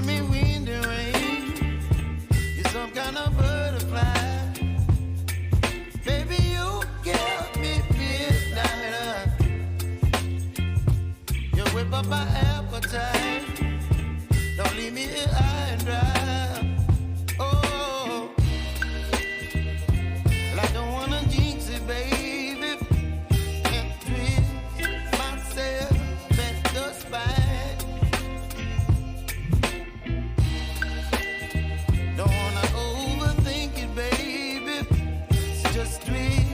giving me wind and rain. You're some kind of butterfly. Baby, you give me midnight. You whip up my appetite. Don't leave me here high and dry. Oh, well, I don't wanna jinx it, baby. Can't twist myself at the spine. Don't wanna overthink it, baby. It's just twist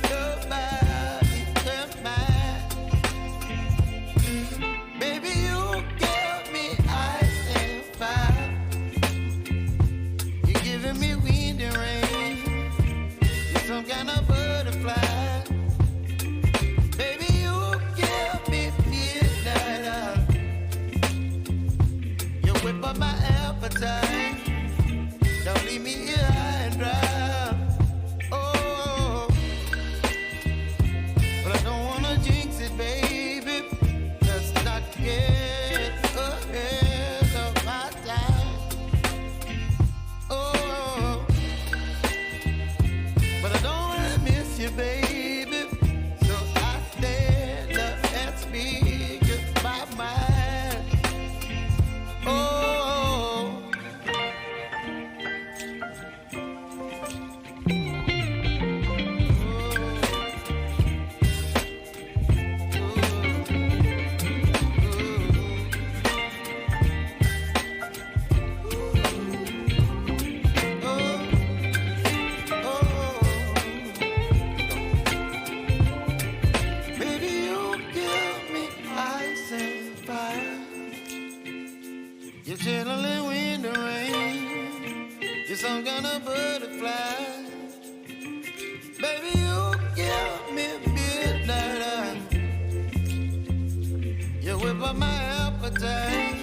your body and mine. Baby, you give me ice and fire. You're giving me wind and rain. You're some kind of butterfly. Baby, you give me midnight. You whip up my appetite. Don't leave me here high and dry. Oh, but I don't wanna jinx it, baby. Let's not get ahead of my time. Oh, but I don't wanna miss you, baby. So I stand up and speak my mind. Oh. Baby, you give me ice and fire. You're channeling wind and rain. You're some kind of butterfly. Baby, you give me midnight. You whip up my appetite.